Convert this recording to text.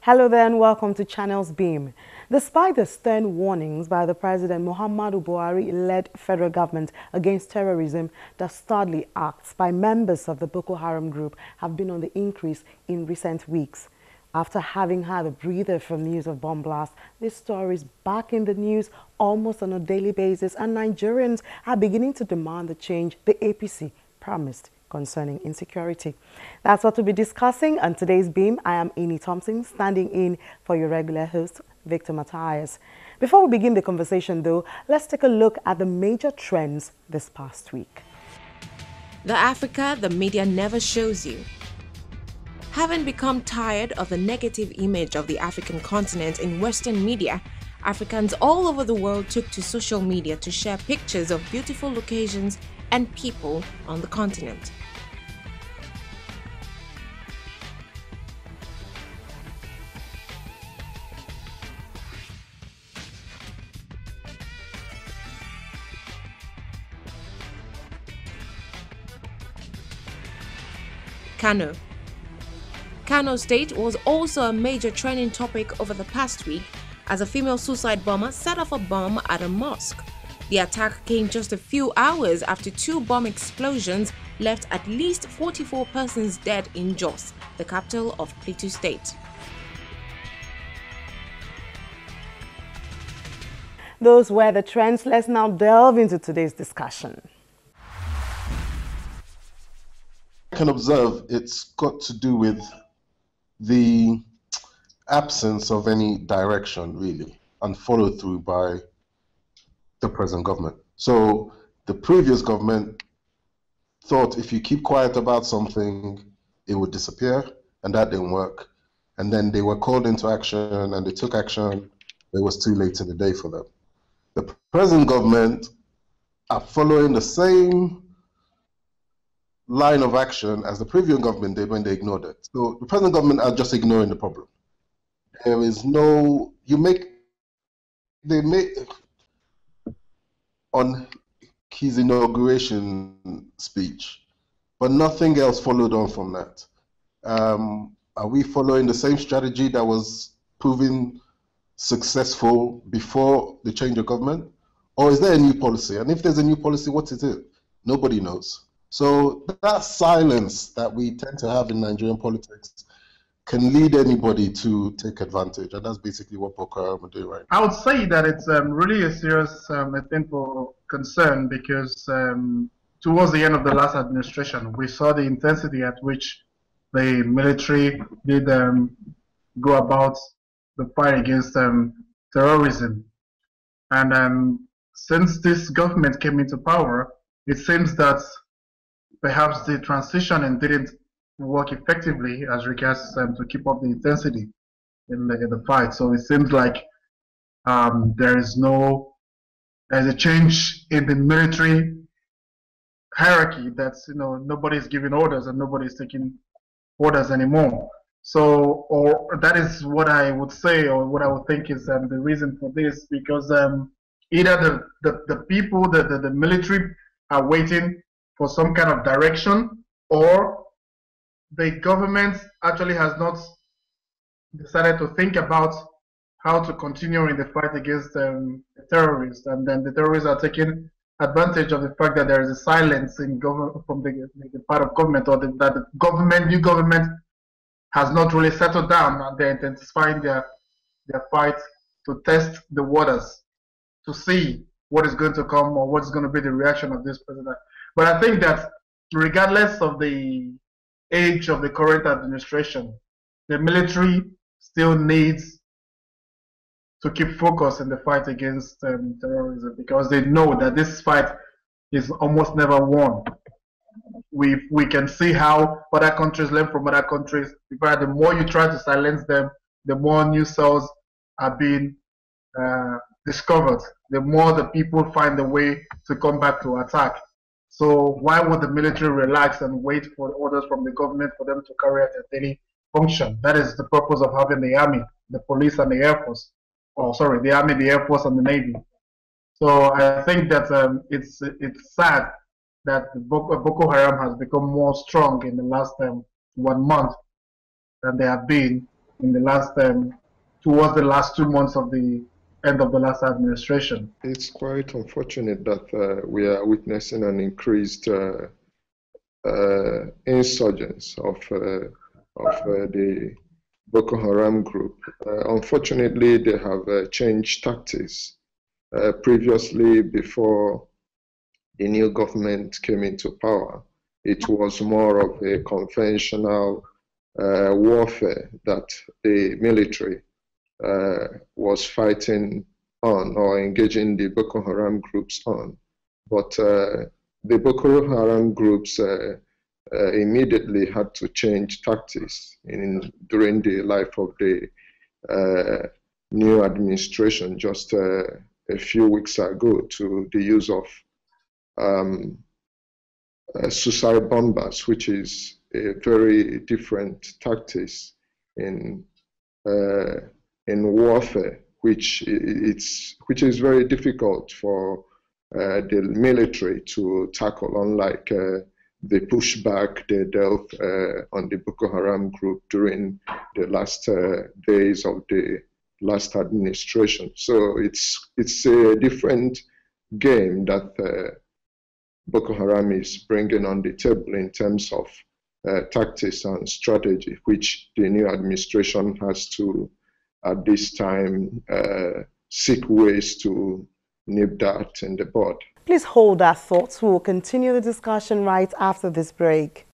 Hello there and welcome to Channels Beam. Despite the stern warnings by the President Muhammadu Buhari-led federal government against terrorism, dastardly acts by members of the Boko Haram group have been on the increase in recent weeks. After having had a breather from news of bomb blasts, this story is back in the news almost on a daily basis, and Nigerians are beginning to demand the change the APC promised concerning insecurity. That's what we'll be discussing on today's Beam. I am Amy Thompson, standing in for your regular host, Victor Matthias. Before we begin the conversation, though, let's take a look at the major trends this past week. The Africa the media never shows you. Having become tired of the negative image of the African continent in Western media, Africans all over the world took to social media to share pictures of beautiful locations and people on the continent. Kano State was also a major trending topic over the past week as a female suicide bomber set off a bomb at a mosque. The attack came just a few hours after two bomb explosions left at least 44 persons dead in Jos, the capital of Plateau State. Those were the trends. Let's now delve into today's discussion. I can observe it's got to do with the absence of any direction, really, and follow through by the present government. So the previous government thought if you keep quiet about something, it would disappear, and that didn't work. And then they were called into action, and they took action. It was too late in the day for them. The present government are following the same line of action as the previous government did when they ignored it. So the present government are just ignoring the problem. There is no, they make, on his inauguration speech, but nothing else followed on from that. Are we following the same strategy that was proven successful before the change of government? Or is there a new policy? And if there's a new policy, what is it? Nobody knows. So that silence that we tend to have in Nigerian politics can lead anybody to take advantage, and that's basically what Boko Haram are doing right now. I would say that it's really a serious thing for concern because towards the end of the last administration, we saw the intensity at which the military did go about the fight against terrorism. And since this government came into power, it seems that perhaps the transition didn't work effectively as regards to keep up the intensity in the fight. So it seems like there's a change in the military hierarchy. That's nobody's giving orders and nobody's taking orders anymore. So, or that is what I would say, or what I would think is the reason for this, because either the people, the military are waiting for some kind of direction, or the government actually has not decided to think about how to continue in the fight against the terrorists, and then the terrorists are taking advantage of the fact that there is a silence in from the part of government, or that the new government has not really settled down, and they're intensifying their fight to test the waters to see what is going to come or what's going to be the reaction of this president. But I think that regardless of the age of the current administration, the military still needs to keep focus in the fight against terrorism, because they know that this fight is almost never won. We can see how other countries learn from other countries. The more you try to silence them, the more new cells are being discovered, the more the people find a way to come back to attack. So why would the military relax and wait for orders from the government for them to carry out their daily function? That is the purpose of having the army, the police, and the air force. Oh, sorry, the army, the air force, and the navy. So I think that it's sad that Boko Haram has become more strong in the last 1 month than they have been in the last towards the last 2 months of the end of the last administration. It's quite unfortunate that we are witnessing an increased insurgence of the Boko Haram group. Unfortunately, they have changed tactics. Previously, before the new government came into power, it was more of a conventional warfare that the military was fighting on or engaging the Boko Haram groups on. But the Boko Haram groups immediately had to change tactics during the life of the new administration just a few weeks ago, to the use of suicide bombers, which is a very different tactics in warfare, which is very difficult for the military to tackle, unlike the pushback they dealt on the Boko Haram group during the last days of the last administration. So it's a different game that Boko Haram is bringing on the table in terms of tactics and strategy, which the new administration has to, at this time, seek ways to nip that in the bud. Please hold our thoughts. We will continue the discussion right after this break.